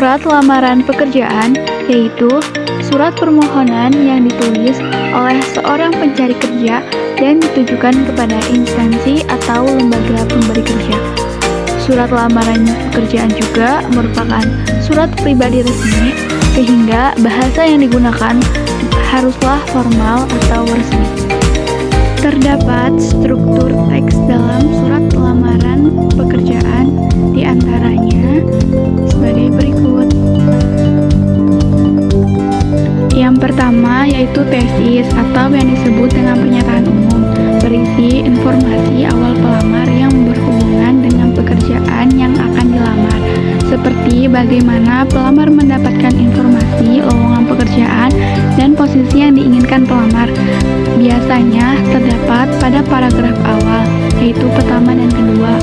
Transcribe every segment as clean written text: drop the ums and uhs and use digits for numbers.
surat lamaran pekerjaan, yaitu surat permohonan yang ditulis oleh seorang pencari kerja dan ditujukan kepada instansi atau lembaga pemberi kerja. Surat lamaran pekerjaan juga merupakan surat pribadi resmi, sehingga bahasa yang digunakan haruslah formal atau resmi. Terdapat struktur teks dalam surat lamaran pekerjaan, di antaranya sebagai berikut. Yang pertama yaitu tesis atau yang disebut dengan pernyataan umum, berisi informasi awal pelamar yang berhubungan dengan pekerjaan yang akan dilamar, seperti bagaimana pelamar mendapatkan informasi lowongan pekerjaan dan posisi yang diinginkan pelamar. Biasanya terdapat pada paragraf awal, yaitu pertama dan kedua.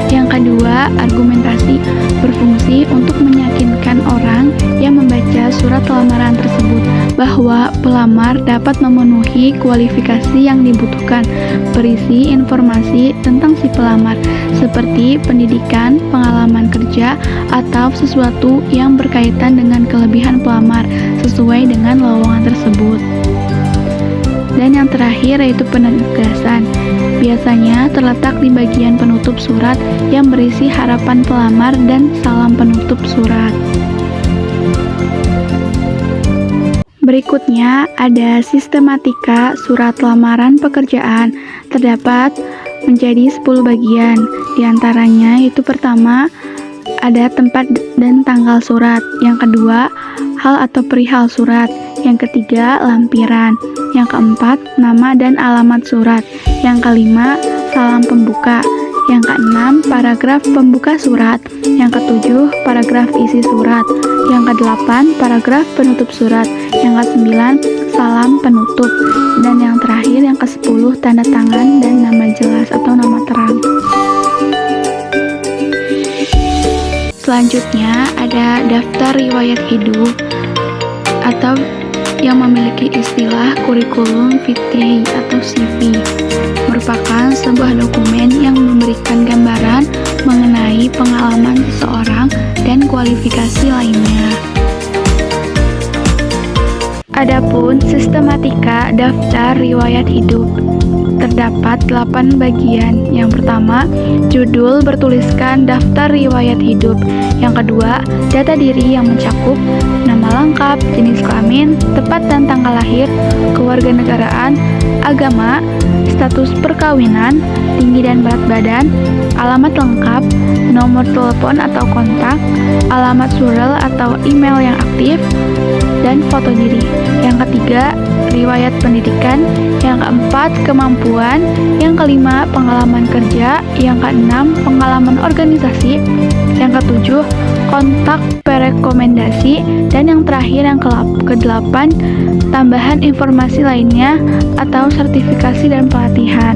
Yang kedua, argumentasi berfungsi untuk meyakinkan orang yang membaca surat lamaran tersebut bahwa pelamar dapat memenuhi kualifikasi yang dibutuhkan, berisi informasi tentang si pelamar, seperti pendidikan, pengalaman kerja, atau sesuatu yang berkaitan dengan kelebihan pelamar sesuai dengan lowongan tersebut. Dan yang terakhir yaitu penegasan. Biasanya terletak di bagian penutup surat yang berisi harapan pelamar dan salam penutup surat. Berikutnya ada sistematika surat lamaran pekerjaan. Terdapat menjadi 10 bagian. Di antaranya yaitu pertama, ada tempat dan tanggal surat. Yang kedua, hal atau perihal surat. Yang ketiga, lampiran. Yang keempat, nama dan alamat surat. Yang kelima, salam pembuka. Yang keenam, paragraf pembuka surat. Yang ketujuh, paragraf isi surat. Yang kedelapan, paragraf penutup surat. Yang kesembilan, salam penutup. Dan yang terakhir, yang kesepuluh, tanda tangan dan nama jelas atau nama terang. Selanjutnya ada daftar riwayat hidup atau yang memiliki istilah kurikulum vitae atau CV, merupakan sebuah dokumen yang memberikan gambaran mengenai pengalaman seseorang dan kualifikasi lainnya. Adapun sistematika daftar riwayat hidup, terdapat 8 bagian. Yang pertama, judul bertuliskan daftar riwayat hidup. Yang kedua, data diri yang mencakup nama lengkap, jenis kelamin, tempat dan tanggal lahir, kewarganegaraan, agama, status perkawinan, tinggi dan berat badan, alamat lengkap, nomor telepon atau kontak, alamat surel atau email yang aktif, dan foto diri. Yang ketiga, riwayat pendidikan. Yang keempat, kemampuan. Yang kelima, pengalaman kerja. Yang keenam, pengalaman organisasi. Yang ketujuh, kontak perekomendasi. Dan yang terakhir, yang kedelapan, tambahan informasi lainnya atau sertifikasi dan pelatihan.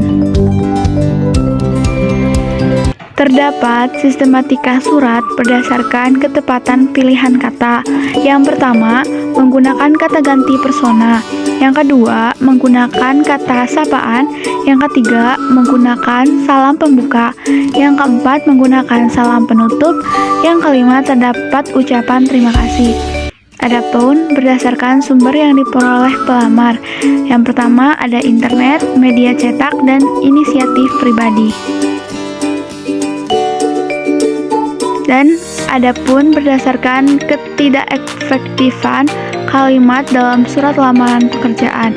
Terdapat sistematika surat berdasarkan ketepatan pilihan kata. Yang pertama, menggunakan kata ganti persona. Yang kedua, menggunakan kata sapaan. Yang ketiga, menggunakan salam pembuka. Yang keempat, menggunakan salam penutup. Yang kelima, terdapat ucapan terima kasih. Adapun berdasarkan sumber yang diperoleh pelamar. Yang pertama ada internet, media cetak, dan inisiatif pribadi. Dan adapun berdasarkan ketidakefektifan kalimat dalam surat lamaran pekerjaan.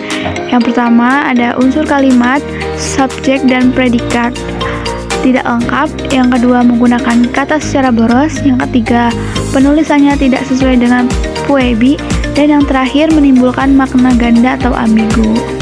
Yang pertama ada unsur kalimat, subjek dan predikat tidak lengkap. Yang kedua menggunakan kata secara boros. Yang ketiga penulisannya tidak sesuai dengan puebi. Dan yang terakhir menimbulkan makna ganda atau ambigu.